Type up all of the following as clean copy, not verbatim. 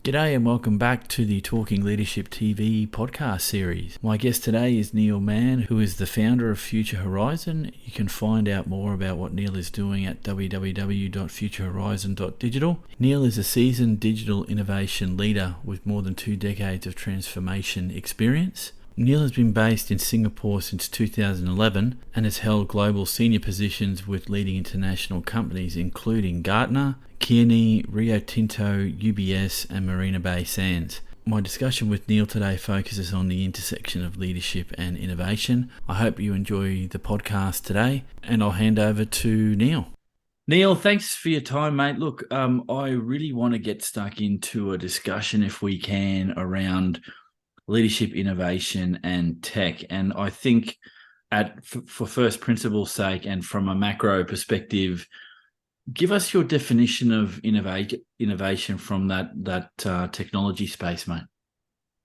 G'day and welcome back to the Talking Leadership TV podcast series. My guest today is Neil Mann, who is the founder of Future Horizon. You can find out more about what Neil is doing at www.futurehorizon.digital. Neil is a seasoned digital innovation leader with more than 2 decades of transformation experience. Neil has been based in Singapore since 2011 and has held global senior positions with leading international companies including Gartner, Kearney, Rio Tinto, UBS and Marina Bay Sands. My discussion with Neil today focuses on the intersection of leadership and innovation. I hope you enjoy the podcast today, and I'll hand over to Neil. Neil, thanks for your time, mate. Look, I really want to get stuck into a discussion, if we can, around leadership, innovation and tech. And I think for first principles sake and from a macro perspective, give us your definition of innovation from that technology space, mate.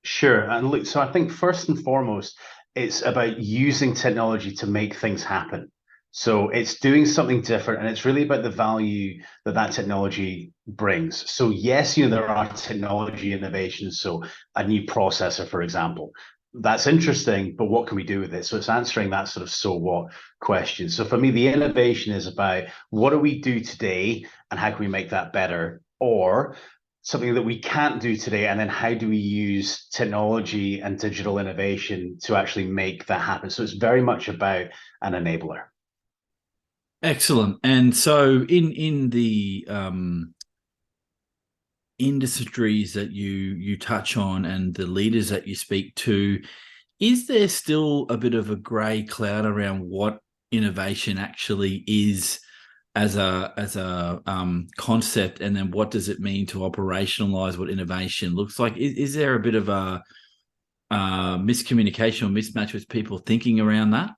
Sure. And look, so I think first and foremost, it's about using technology to make things happen. So it's doing something different, and it's really about the value that that technology brings. So yes, there are technology innovations. So a new processor, for example, that's interesting, but what can we do with it? So it's answering that sort of so what question. So for me, the innovation is about what do we do today and how can we make that better? Or something that we can't do today, and then how do we use technology and digital innovation to actually make that happen? So it's very much about an enabler. Excellent. And so in the industries that you touch on and the leaders that you speak to, is there still a bit of a grey cloud around what innovation actually is as a concept, and then what does it mean to operationalize what innovation looks like? Is there a bit of a miscommunication or mismatch with people thinking around that?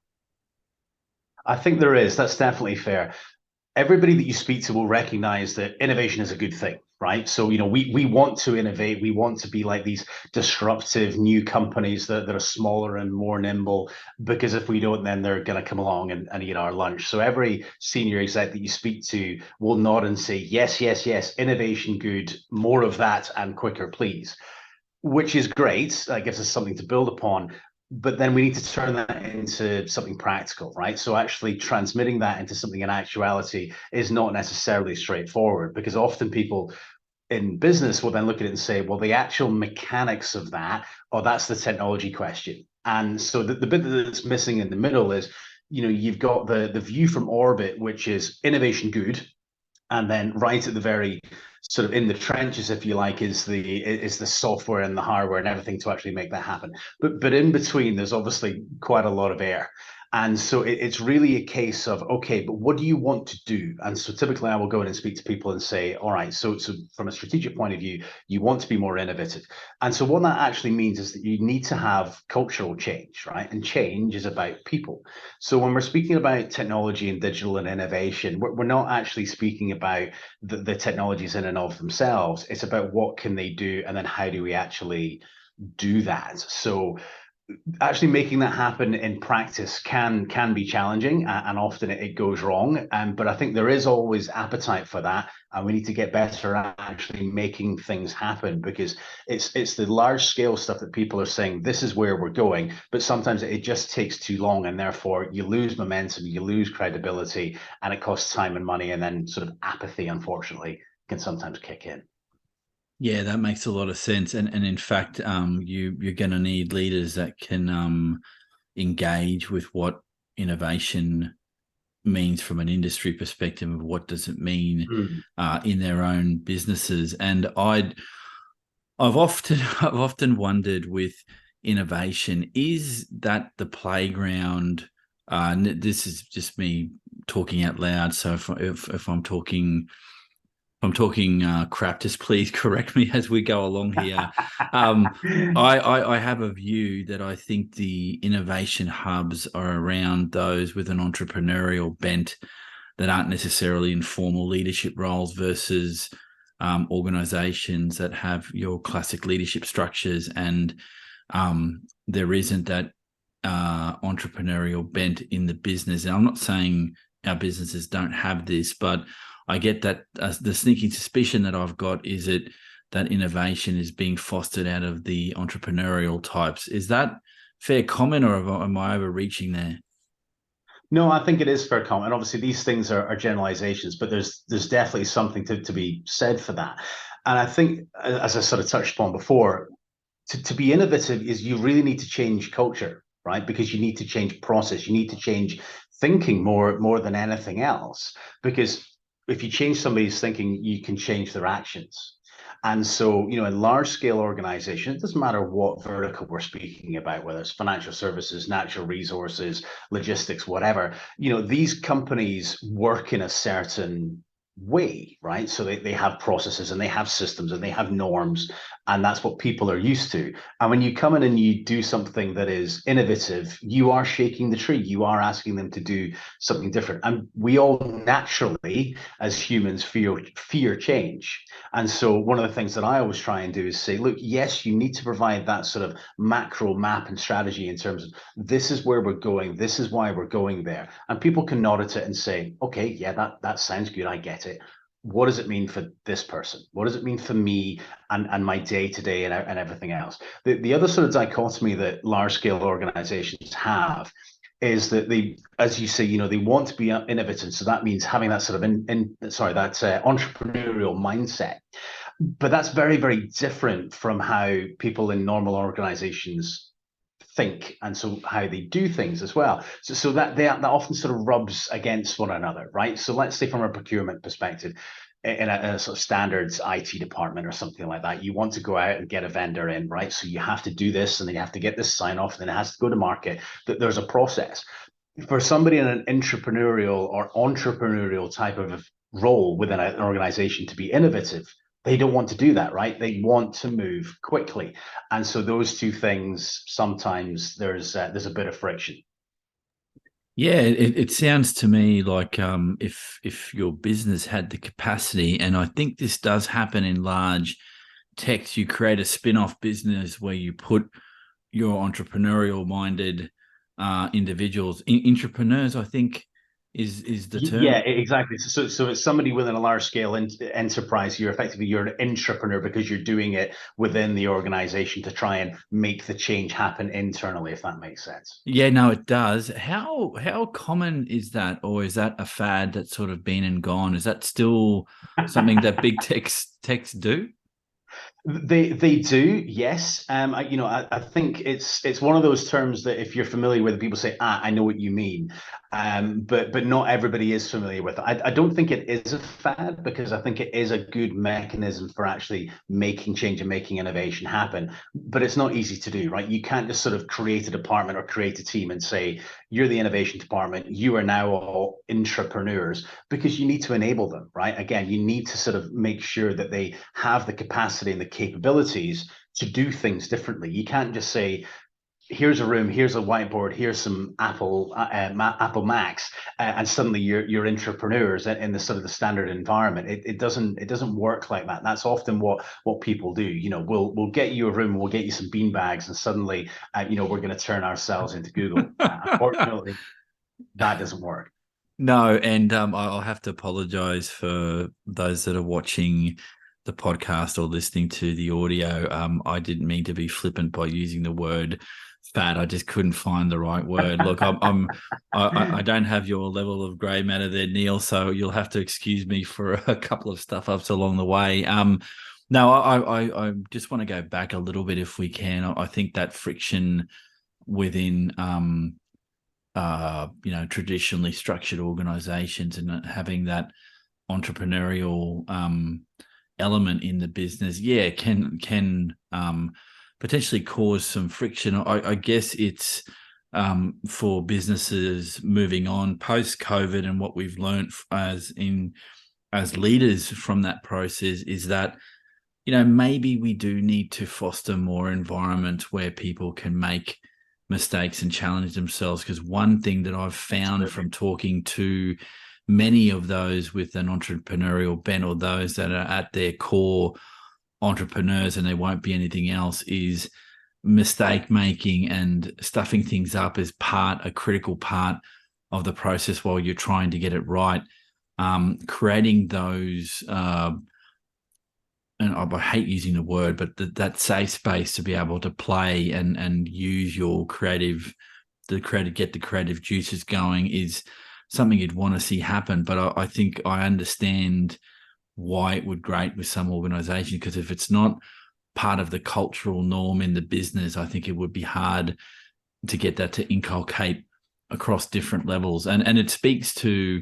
I think there is. That's definitely fair. Everybody that you speak to will recognize that innovation is a good thing, right? So, we want to innovate. We want to be like these disruptive new companies that are smaller and more nimble, because if we don't, then they're going to come along and eat our lunch. So every senior exec that you speak to will nod and say, yes, yes, yes, innovation good, more of that and quicker, please, which is great. That gives us something to build upon. But then we need to turn that into something practical, right? So actually transmitting that into something in actuality is not necessarily straightforward, because often people in business will then look at it and say, well, the actual mechanics of that, or that's the technology question. And so the bit that's missing in the middle is, you've got the view from orbit, which is innovation good, and then right at the very sort of in the trenches, if you like, is the software and the hardware and everything to actually make that happen. But in between, there's obviously quite a lot of air. And so it's really a case of, okay, but what do you want to do? And so typically I will go in and speak to people and say, all right, so from a strategic point of view, you want to be more innovative. And so what that actually means is that you need to have cultural change, right? And change is about people. So when we're speaking about technology and digital and innovation, we're not actually speaking about the technologies in and of themselves. It's about what can they do, and then how do we actually do that? So actually making that happen in practice can be challenging, and often it goes wrong. But I think there is always appetite for that, and we need to get better at actually making things happen, because it's the large scale stuff that people are saying this is where we're going, but sometimes it just takes too long, and therefore you lose momentum, you lose credibility, and it costs time and money, and then sort of apathy, unfortunately, can sometimes kick in. Yeah, that makes a lot of sense. And in fact, you're going to need leaders that can engage with what innovation means from an industry perspective, of what does it mean in their own businesses. And I've often wondered with innovation, is that the playground? This is just me talking out loud. So if I'm talking crap, just please correct me as we go along here. I have a view that I think the innovation hubs are around those with an entrepreneurial bent that aren't necessarily in formal leadership roles, versus organizations that have your classic leadership structures, and there isn't that entrepreneurial bent in the business. And I'm not saying our businesses don't have this, but I get that the sneaking suspicion that I've got is that that innovation is being fostered out of the entrepreneurial types. Is that fair comment, or am I overreaching there? No, I think it is fair comment. And obviously, these things are generalizations, but there's definitely something to be said for that. And I think, as I sort of touched upon before, to be innovative is you really need to change culture, right? Because you need to change process, you need to change thinking more than anything else. Because if you change somebody's thinking, you can change their actions. And so, in large scale organizations, it doesn't matter what vertical we're speaking about, whether it's financial services, natural resources, logistics, whatever, these companies work in a certain way, right? So they have processes and they have systems and they have norms, and that's what people are used to. And when you come in and you do something that is innovative, you are shaking the tree. You are asking them to do something different. And we all naturally, as humans, fear change. And so one of the things that I always try and do is say, look, yes, you need to provide that sort of macro map and strategy in terms of this is where we're going, this is why we're going there. And people can nod at it and say, okay, yeah, that sounds good, I get it. What does it mean for this person? What does it mean for me and my day to day and everything else? The other sort of dichotomy that large scale organizations have is that they, as you say, they want to be innovative. So that means having that sort of entrepreneurial mindset. But that's very, very different from how people in normal organizations think, and so how they do things as well. So that often sort of rubs against one another, right? So let's say from a procurement perspective, in a sort of standards IT department or something like that, you want to go out and get a vendor in, right? So you have to do this, and then you have to get this sign off, and then it has to go to market. That there's a process. For somebody in an intrapreneurial or entrepreneurial type of role within an organization to be innovative, they don't want to do that, right? They want to move quickly, and so those two things, sometimes there's a bit of friction. Yeah, it sounds to me like if your business had the capacity, and I think this does happen in large techs, you create a spin-off business where you put your entrepreneurial minded individuals, entrepreneurs, I think is the Yeah, term. exactly. So it's somebody within a large scale enterprise. You're an entrepreneur because you're doing it within the organization to try and make the change happen internally, if that makes sense. Yeah, no, it does. How common is that, or is that a fad that's sort of been and gone? Is that still something that big techs do? They do, yes. I think it's one of those terms that if you're familiar with it, people say, I know what you mean. But not everybody is familiar with it. I don't think it is a fad because I think it is a good mechanism for actually making change and making innovation happen. But it's not easy to do, right? You can't just sort of create a department or create a team and say, you're the innovation department, you are now all intrapreneurs, because you need to enable them, right? Again, you need to sort of make sure that they have the capacity and the capabilities to do things differently. You can't just say, here's a room, here's a whiteboard, here's some Apple Macs, and suddenly you're entrepreneurs in the sort of the standard environment. It doesn't work like that. That's often what people do. We'll get you a room, we'll get you some bean bags, and suddenly we're going to turn ourselves into Google. Unfortunately, that doesn't work. No, and I'll have to apologize for those that are watching the podcast or listening to the audio. I didn't mean to be flippant by using the word fat. I just couldn't find the right word. Look, I don't have your level of grey matter there, Neil. So you'll have to excuse me for a couple of stuff ups along the way. No, I just want to go back a little bit if we can. I think that friction within traditionally structured organizations and having that entrepreneurial element in the business, yeah, can potentially cause some friction. I guess it's for businesses moving on post COVID, and what we've learned as leaders from that process is that maybe we do need to foster more environment where people can make mistakes and challenge themselves. Because one thing that I've found from talking to many of those with an entrepreneurial bent, or those that are at their core entrepreneurs and they won't be anything else, is mistake making and stuffing things up is a critical part of the process while you're trying to get it right. Creating those and I hate using the word, but that safe space to be able to play and use your get the creative juices going is something you'd want to see happen. But I think I understand why it would grate with some organizations, because if it's not part of the cultural norm in the business, I think it would be hard to get that to inculcate across different levels. And it speaks to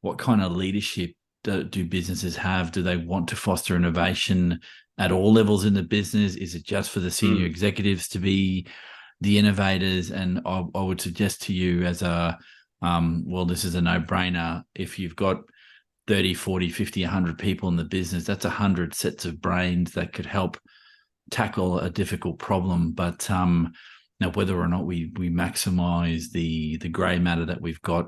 what kind of leadership do businesses have? Do they want to foster innovation at all levels in the business? Is it just for the senior executives to be the innovators? And I would suggest to you as a, well, this is a no-brainer. If you've got 30, 40, 50, 100 people in the business, that's 100 sets of brains that could help tackle a difficult problem. But now, whether or not we maximize the grey matter that we've got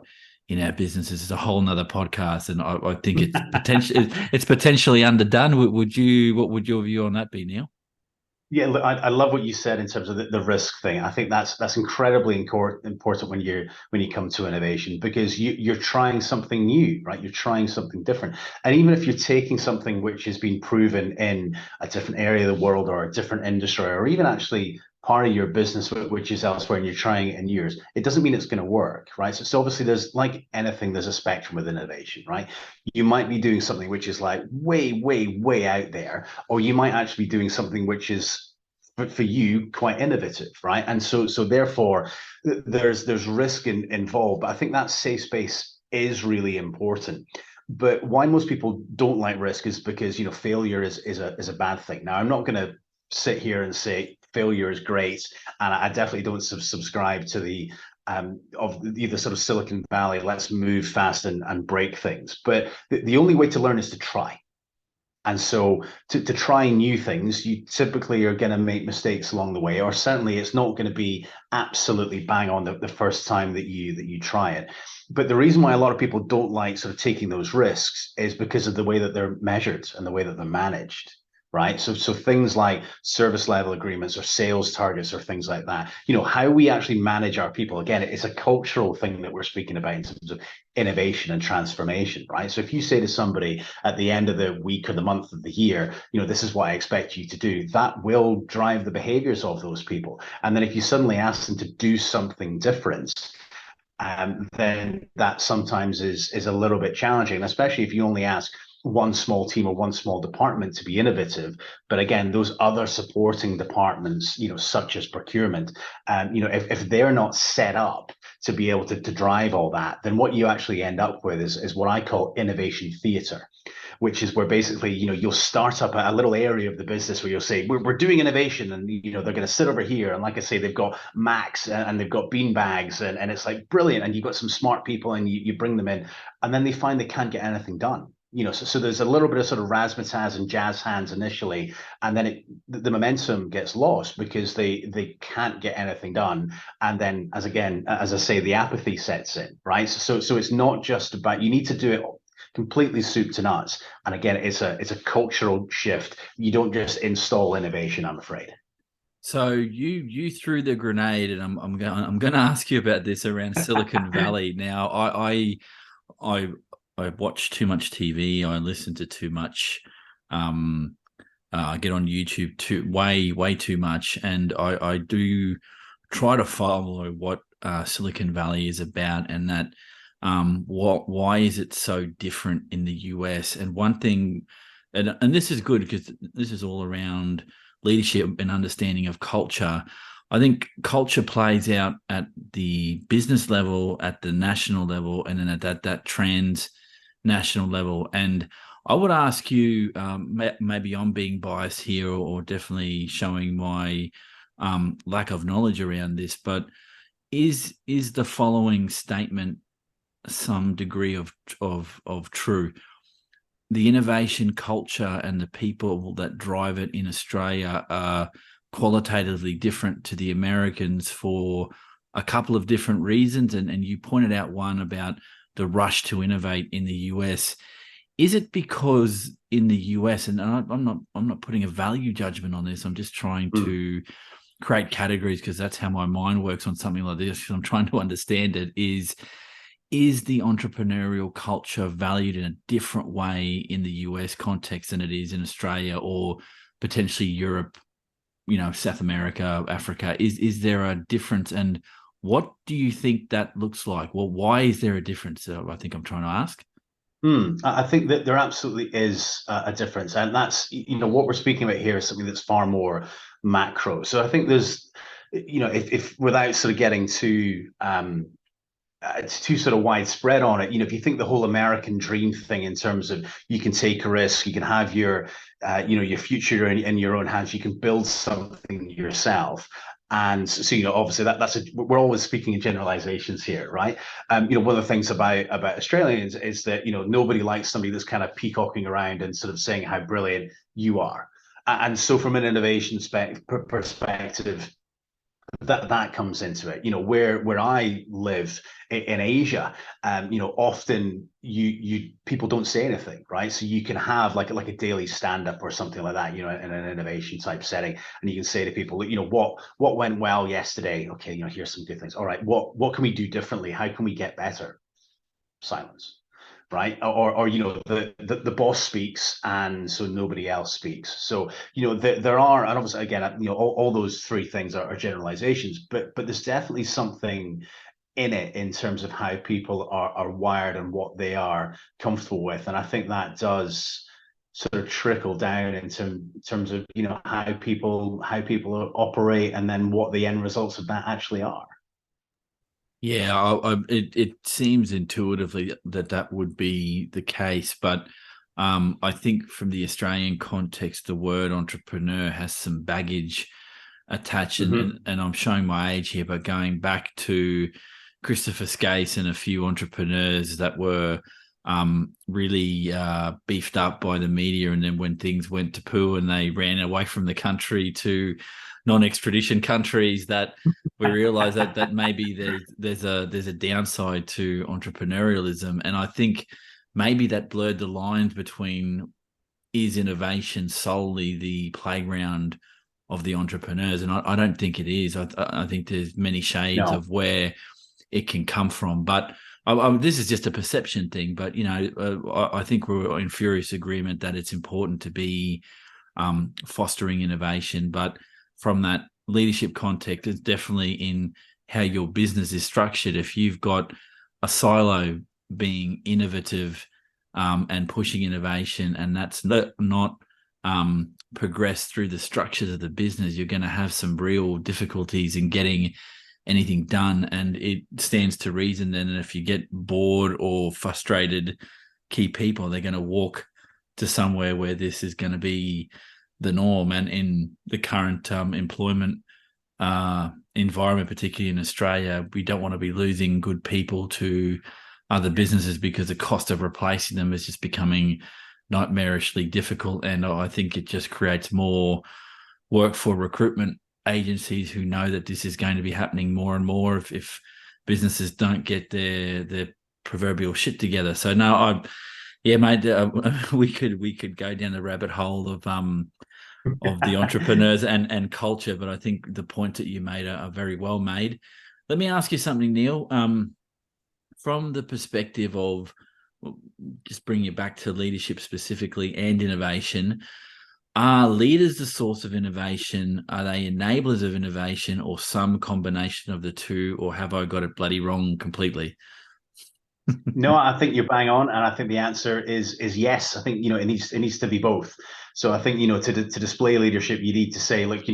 in our businesses is a whole nother podcast, and I think it's potentially underdone. What would your view on that be, Neil? Yeah, look, I love what you said in terms of the risk thing. I think that's incredibly important when you come to innovation, because you're trying something new, right? You're trying something different, and even if you're taking something which has been proven in a different area of the world or a different industry, or even actually part of your business which is elsewhere, and you're trying it in yours, it doesn't mean it's going to work, right? So obviously, there's, like anything, there's a spectrum with innovation, right? You might be doing something which is like way out there, or you might actually be doing something which is for you quite innovative, right? And so therefore there's risk involved, but I think that safe space is really important. But why most people don't like risk is because, failure is a bad thing. Now, I'm not going to sit here and say failure is great, and I definitely don't subscribe to the of the sort of Silicon Valley, let's move fast and break things. But the only way to learn is to try. And so to try new things, you typically are going to make mistakes along the way, or certainly it's not going to be absolutely bang on the first time that you try it. But the reason why a lot of people don't like sort of taking those risks is because of the way that they're measured and the way that they're managed. Right. So things like service level agreements or sales targets or things like that, how we actually manage our people. Again, it's a cultural thing that we're speaking about in terms of innovation and transformation, right? So if you say to somebody at the end of the week or the month of the year, this is what I expect you to do, that will drive the behaviors of those people. And then if you suddenly ask them to do something different, then that sometimes is a little bit challenging, especially if you only ask one small team or one small department to be innovative. But again, those other supporting departments, such as procurement, if they're not set up to be able to drive all that, then what you actually end up with is what I call innovation theater, which is where basically, you'll start up a little area of the business where you'll say, we're doing innovation, and, they're going to sit over here. And like I say, they've got Macs and they've got bean bags, and it's like brilliant. And you've got some smart people, and you bring them in, and then they find they can't get anything done. So there's a little bit of sort of razzmatazz and jazz hands initially, and then the momentum gets lost because they can't get anything done. And then, as I say, the apathy sets in, right? So it's not just about, you need to do it completely soup to nuts. And again, it's a cultural shift. You don't just install innovation, I'm afraid. So you threw the grenade, and I'm going to ask you about this around Silicon Valley. Now, I I watch too much TV. I listen to too much. I get on YouTube way too much, and I do try to follow what Silicon Valley is about, and that why is it so different in the US? And one thing, and this is good because this is all around leadership and understanding of culture. I think culture plays out at the business level, at the national level, and then at that transnational level. And I would ask you, maybe I'm being biased here, or definitely showing my lack of knowledge around this, but is the following statement some degree of true? The innovation culture and the people that drive it in Australia are qualitatively different to the Americans for a couple of different reasons. And you pointed out one about the rush to innovate in the US. Is it because in the US, and I'm not putting a value judgment on this, I'm just trying to create categories because that's how my mind works on something like this. I'm trying to understand it. is the entrepreneurial culture valued in a different way in the US context than it is in Australia or potentially Europe, South America, Africa? Is there a difference? And what do you think that looks like? Well, why is there a difference? I think I'm trying to ask. I think that there absolutely is a difference, and that's what we're speaking about here is something that's far more macro. So I think there's, if without sort of getting it's too sort of widespread on it. If you think the whole American dream thing in terms of you can take a risk, you can have your future in your own hands, you can build something yourself. And so, obviously we're always speaking in generalizations here, right? One of the things about Australians is that, nobody likes somebody that's kind of peacocking around and sort of saying how brilliant you are. And so from an innovation perspective, that comes into it. Where I live in Asia, often you people don't say anything, right? So you can have like a daily stand up or something like that, in an innovation type setting, and you can say to people, what went well yesterday? Okay, here's some good things. All right, what can we do differently? How can we get better? Silence, right? Or the boss speaks and so nobody else speaks. So there are, and obviously again, all those three things are generalizations, but there's definitely something in it in terms of how people are wired and what they are comfortable with, and I think that does sort of trickle down into terms of how people operate and then what the end results of that actually are. Yeah, it seems intuitively that that would be the case, but I think from the Australian context, the word entrepreneur has some baggage attached, Mm-hmm. and I'm showing my age here, but going back to Christopher Skase and a few entrepreneurs that were really beefed up by the media, and then when things went to poo and they ran away from the country to non-extradition countries, that we realized that maybe there's a downside to entrepreneurialism, and I think maybe that blurred the lines between is innovation solely the playground of the entrepreneurs, and I don't think it is. I think there's many shades No. of where it can come from, but this is just a perception thing. But I think we're in furious agreement that it's important to be fostering innovation, but from that leadership context, it's definitely in how your business is structured. If you've got a silo being innovative and pushing innovation, and that's not progressed through the structures of the business, you're going to have some real difficulties in getting anything done. And it stands to reason then if you get bored or frustrated key people, they're going to walk to somewhere where this is going to be the norm. And in the current employment environment, particularly in Australia, we don't want to be losing good people to other businesses because the cost of replacing them is just becoming nightmarishly difficult. And I think it just creates more work for recruitment agencies who know that this is going to be happening more and more if businesses don't get their proverbial shit together. So no, yeah, mate, we could go down the rabbit hole of the entrepreneurs and culture, but I think the points that you made are very well made. Let me ask you something, Neil. From the perspective of just bringing it back to leadership specifically and innovation, are leaders the source of innovation? Are they enablers of innovation, or some combination of the two? Or have I got it bloody wrong completely? No, I think you're bang on, and I think the answer is yes. I think it needs to be both. So I think to display leadership, you need to say, like,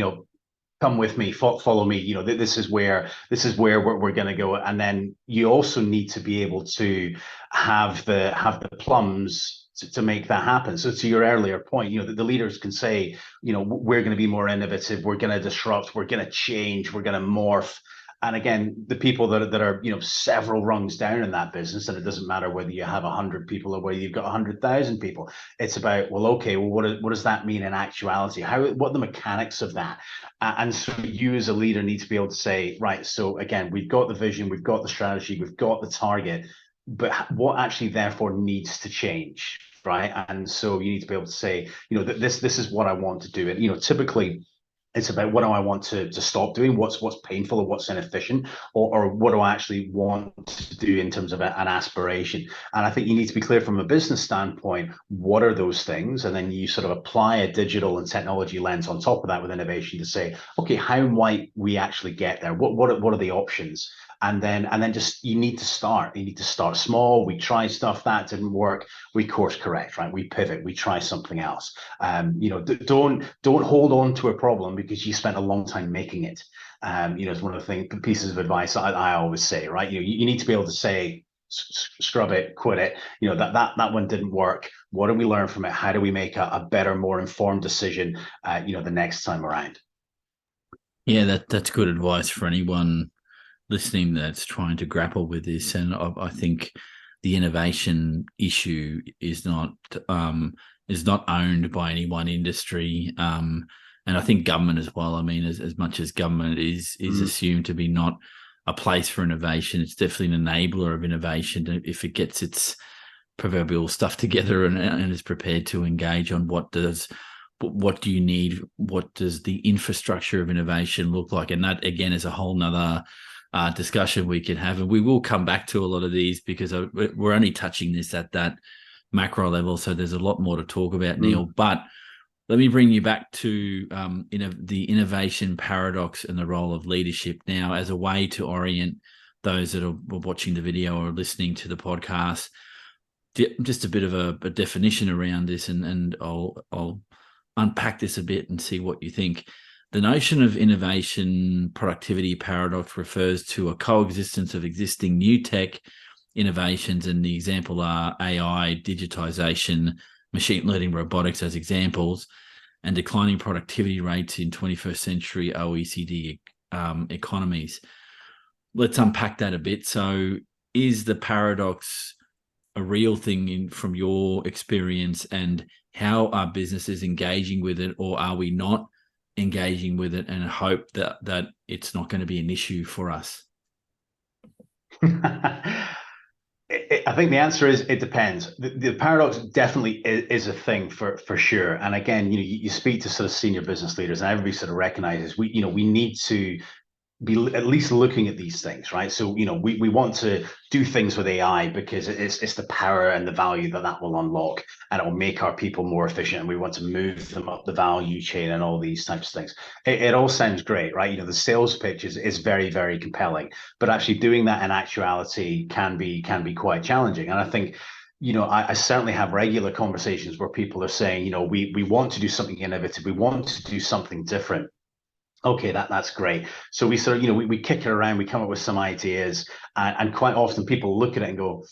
come with me, follow me. This is where we're going to go, and then you also need to be able to have the plums to make that happen. So to your earlier point, the leaders can say, we're going to be more innovative, we're going to disrupt, we're going to change, we're going to morph. And again, the people that are several rungs down in that business, and it doesn't matter whether you have 100 people or whether you've got 100,000 people. It's about, well, okay, well, what does that mean in actuality? What are the mechanics of that? And so you as a leader need to be able to say, right, so again, we've got the vision, we've got the strategy, we've got the target, but what actually therefore needs to change, right? And so you need to be able to say, that this is what I want to do. And typically It's about what do I want to stop doing, what's painful or what's inefficient, or what do I actually want to do in terms of an aspiration. And I think you need to be clear from a business standpoint, what are those things? And then you sort of apply a digital and technology lens on top of that with innovation to say, okay, how might we actually get there? What are the options? And then just you need to start. You need to start small. We try stuff that didn't work. We course correct, right? We pivot. We try something else. Don't hold on to a problem because you spent a long time making it. It's one of the pieces of advice I always say, right? You need to be able to say, scrub it, quit it. That one didn't work. What do we learn from it? How do we make a better, more informed decision? The next time around. Yeah, that's good advice for anyone listening that's trying to grapple with this. And I think the innovation issue is not owned by any one industry. And I think government as well. I mean, as much as government is assumed to be not a place for innovation, it's definitely an enabler of innovation if it gets its proverbial stuff together and is prepared to engage on what do you need, what does the infrastructure of innovation look like, and that again is a whole nother discussion we can have, and we will come back to a lot of these because we're only touching this at that macro level, so there's a lot more to talk about, Neil. But let me bring you back to the innovation paradox and the role of leadership now as a way to orient those that are watching the video or listening to the podcast. Just a bit of a definition around this, and I'll unpack this a bit and see what you think. The notion of innovation productivity paradox refers to a coexistence of existing new tech innovations, and the example are AI, digitization, machine learning, robotics as examples, and declining productivity rates in 21st century OECD economies. Let's unpack that a bit. So is the paradox a real thing from your experience, and how are businesses engaging with it, or are we not engaging with it and hope that it's not going to be an issue for us? I think the answer is it depends. The paradox definitely is a thing for sure. And again, you speak to sort of senior business leaders, and everybody sort of recognizes we need to be at least looking at these things, right? So, we want to do things with AI because it's the power and the value that will unlock, and it will make our people more efficient. And we want to move them up the value chain and all these types of things. It all sounds great, right? The sales pitch is very, very compelling, but actually doing that in actuality can be quite challenging. And I think, I certainly have regular conversations where people are saying, we want to do something innovative. We want to do something different. Okay, that's great. So we sort of, we kick it around, we come up with some ideas, and quite often people look at it and go,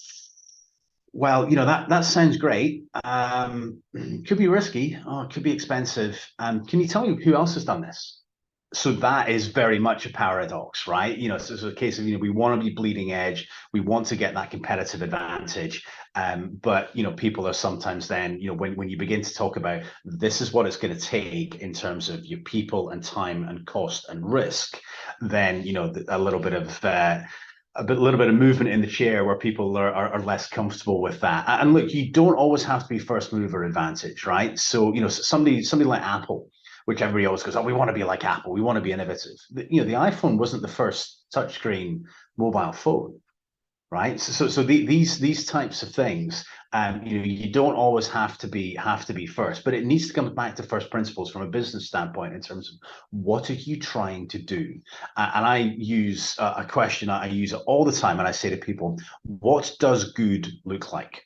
well, that sounds great. Could be risky. Oh, it could be expensive. Can you tell me who else has done this? So that is very much a paradox, right? So it's a case of, we want to be bleeding edge. We want to get that competitive advantage. But, people are sometimes then, when you begin to talk about this is what it's going to take in terms of your people and time and cost and risk, then, a little bit of movement in the chair where people are less comfortable with that. And look, you don't always have to be first mover advantage, right? So, somebody like Apple, which everybody always goes, oh, we want to be like Apple. We want to be innovative. The iPhone wasn't the first touchscreen mobile phone, right? So these types of things, you don't always have to be first, but it needs to come back to first principles from a business standpoint in terms of what are you trying to do? And I use a question I use it all the time, and I say to people, what does good look like?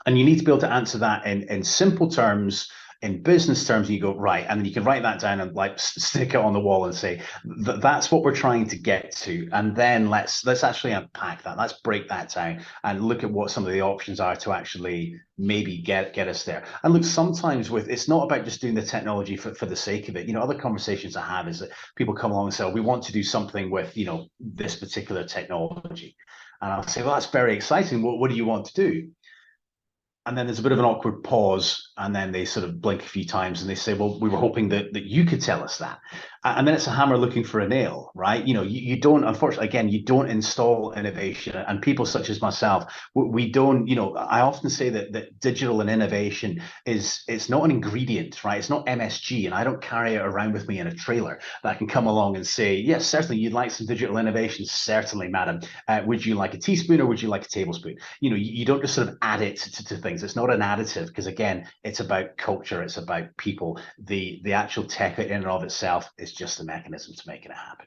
And you need to be able to answer that in simple terms, in business terms. You go, right, and you can write that down and stick it on the wall and say that's what we're trying to get to. And then let's actually unpack that. Let's break that down and look at what some of the options are to actually maybe get us there. And look, sometimes it's not about just doing the technology for the sake of it. Other conversations I have is that people come along and say, oh, we want to do something with this particular technology. And I'll say, well, that's very exciting. What do you want to do? And then there's a bit of an awkward pause, And then they sort of blink a few times and they say, well, we were hoping that you could tell us that. And then it's a hammer looking for a nail, right? You don't, unfortunately, again, you don't install innovation. And people such as myself, we don't, I often say that digital and innovation it's not an ingredient, right? It's not MSG. And I don't carry it around with me in a trailer that I can come along and say, yes, certainly you'd like some digital innovation. Certainly, madam. Would you like a teaspoon or would you like a tablespoon? You don't just sort of add it to things. It's not an additive because, again, it's about culture. It's about people. The actual tech in and of itself is just a mechanism to making it happen.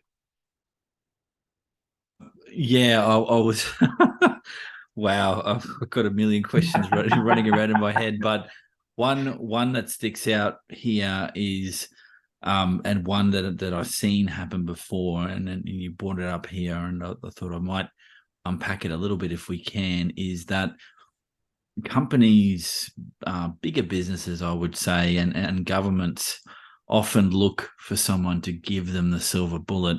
Yeah, I was. Wow, I've got a million questions running around in my head, but one that sticks out here is, and one that I've seen happen before, and then you brought it up here, and I thought I might unpack it a little bit if we can, is that companies, bigger businesses, I would say, and governments often look for someone to give them the silver bullet,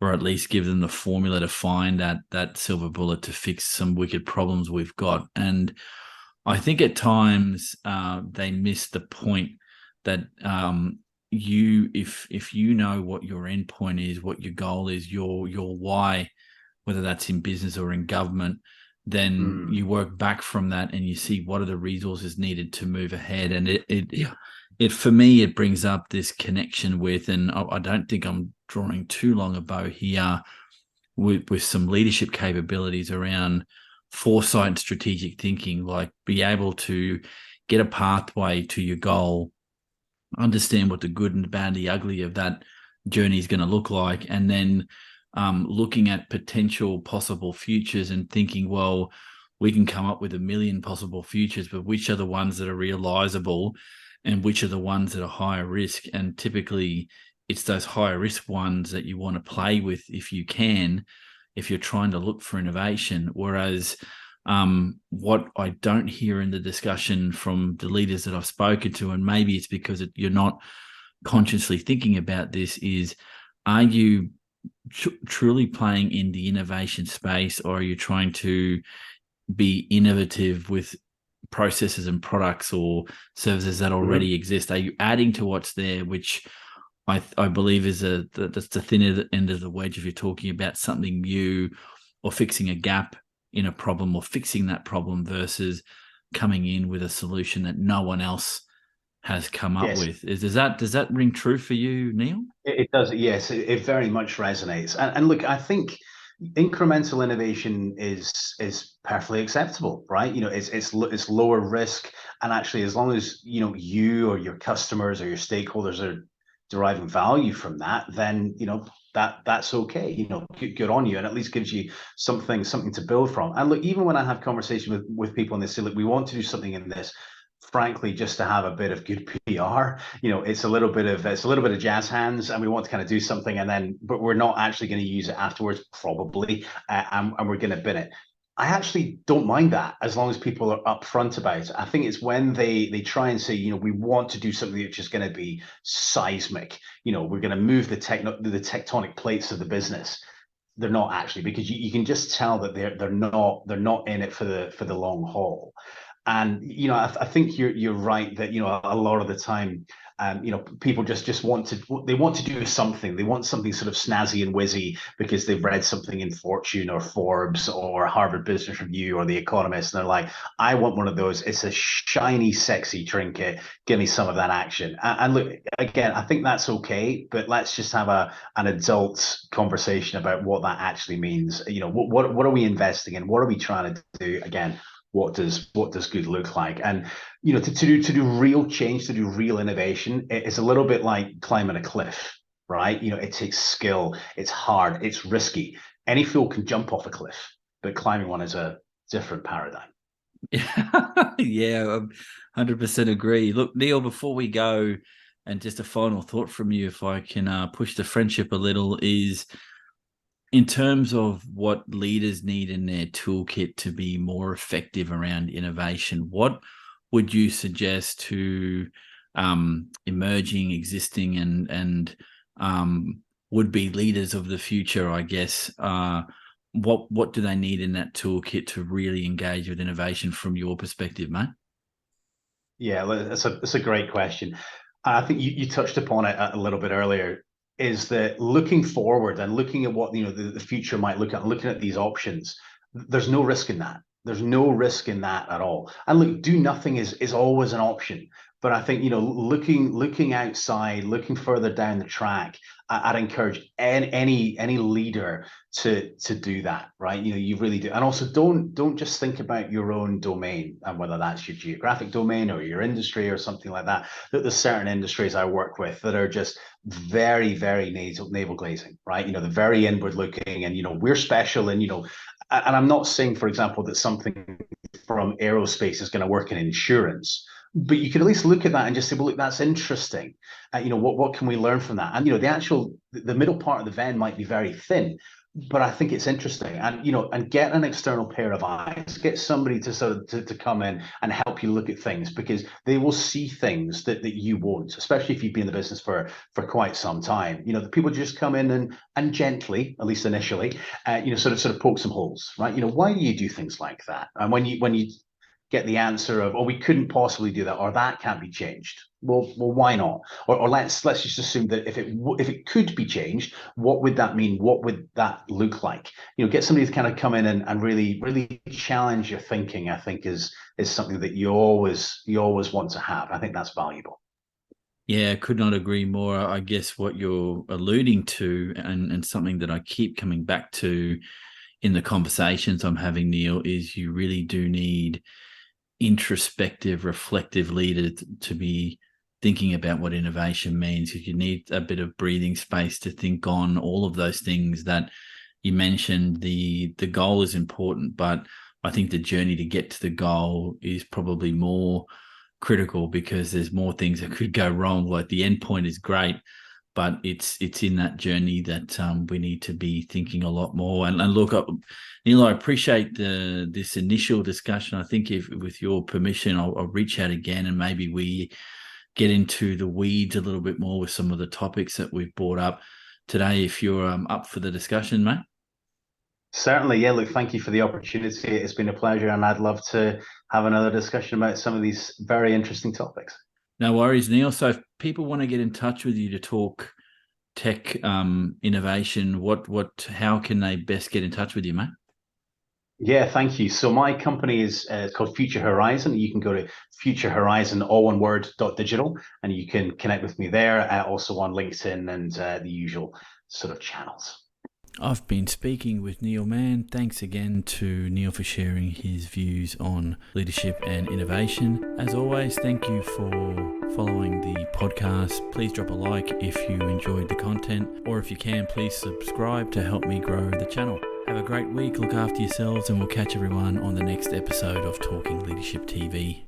or at least give them the formula to find that silver bullet to fix some wicked problems we've got. And I think at times they miss the point that if you know what your end point is, what your goal is, your why, whether that's in business or in government, then Mm. you work back from that and you see what are the resources needed to move ahead. And it for me, it brings up this connection with, and I don't think I'm drawing too long a bow here, with some leadership capabilities around foresight and strategic thinking, like be able to get a pathway to your goal, understand what the good and the bad, the ugly of that journey is going to look like, and then looking at potential possible futures and thinking, well, we can come up with a million possible futures, but which are the ones that are realizable and which are the ones that are higher risk? And typically it's those higher risk ones that you want to play with if you can, if you're trying to look for innovation. Whereas what I don't hear in the discussion from the leaders that I've spoken to, and maybe it's because you're not consciously thinking about this, is are you truly playing in the innovation space, or are you trying to be innovative with processes and products or services that already Mm-hmm. exist? Are you adding to what's there, which I believe is that's the thinner end of the wedge if you're talking about something new or fixing a gap in a problem or fixing that problem versus coming in with a solution that no one else has come up Yes. with. Does that ring true for you, Neil? It does, yes, it very much resonates. And look, I think incremental innovation is perfectly acceptable, right? It's lower risk, and actually, as long as you or your customers or your stakeholders are deriving value from that, then that's okay. Good on you, and at least gives you something to build from. And look, even when I have conversation with people and they say, look, we want to do something in this, frankly, just to have a bit of good PR. It's a little bit of jazz hands, and we want to kind of do something, but we're not actually going to use it afterwards, probably, and we're going to bin it. I actually don't mind that as long as people are upfront about it. I think it's when they try and say, we want to do something that's just going to be seismic. We're going to move the tectonic plates of the business. They're not actually, because you can just tell that they're not in it for the long haul. And I think you're right that a lot of the time, people just want to do something. They want something sort of snazzy and whizzy because they've read something in Fortune or Forbes or Harvard Business Review or The Economist, and they're like, I want one of those. It's a shiny, sexy trinket. Give me some of that action. And look, again, I think that's okay, but let's just have an adult conversation about what that actually means. What are we investing in? What are we trying to do? Again, what does good look like? And to do real change, to do real innovation, it's a little bit like climbing a cliff, right? It takes skill, it's hard, it's risky. Any fool can jump off a cliff, but climbing one is a different paradigm. Yeah, 100% agree. Look, Neil, before we go, and just a final thought from you, if I can push the friendship a little, is in terms of what leaders need in their toolkit to be more effective around innovation, what would you suggest to emerging, existing, and would be leaders of the future? I guess what do they need in that toolkit to really engage with innovation from your perspective, mate? Yeah, that's a great question. And I think you touched upon it a little bit earlier, is that looking forward and looking at what the future might look at, looking at these options, there's no risk in that. There's no risk in that at all. And look, do nothing is always an option. But I think, looking outside, looking further down the track, I'd encourage any leader to do that, right? You really do. And also don't just think about your own domain and whether that's your geographic domain or your industry or something like that. That there's certain industries I work with that are just very, very navel glazing, right? They're very inward looking, and we're special, and I'm not saying, for example, that something from aerospace is going to work in insurance. But you can at least look at that and just say, well, look, that's interesting. What can we learn from that? And the middle part of the Venn might be very thin, but I think it's interesting. And get an external pair of eyes, get somebody to sort of to come in and help you look at things, because they will see things that you won't, especially if you've been in the business for quite some time. The people just come in and gently, at least initially, sort of poke some holes, right? Why do you do things like that? And when you get the answer of, oh, we couldn't possibly do that, or that can't be changed. Well, why not? Or let's just assume that if it could be changed, what would that mean? What would that look like? Get somebody to kind of come in and really challenge your thinking. I think is something that you always want to have. I think that's valuable. Yeah, I could not agree more. I guess what you're alluding to, and something that I keep coming back to in the conversations I'm having, Neil, is you really do need introspective, reflective leaders to be thinking about what innovation means. You need a bit of breathing space to think on all of those things that you mentioned. The goal is important, but I think the journey to get to the goal is probably more critical, because there's more things that could go wrong. Like, the end point is great, but it's in that journey that we need to be thinking a lot more. And look, Neil, I appreciate this initial discussion. I think, if with your permission, I'll reach out again, and maybe we get into the weeds a little bit more with some of the topics that we've brought up today, if you're up for the discussion, mate. Certainly, yeah. Look, thank you for the opportunity. It's been a pleasure, and I'd love to have another discussion about some of these very interesting topics. No worries, Neil. So if people want to get in touch with you to talk tech innovation, how can they best get in touch with you, mate? Yeah, thank you. So my company is called Future Horizon. You can go to Future Horizon, all one word, .digital, and you can connect with me there. Also on LinkedIn and the usual sort of channels. I've been speaking with Neil Mann. Thanks again to Neil for sharing his views on leadership and innovation. As always, thank you for following the podcast. Please drop a like if you enjoyed the content, or if you can, please subscribe to help me grow the channel. Have a great week, look after yourselves, and we'll catch everyone on the next episode of Talking Leadership TV.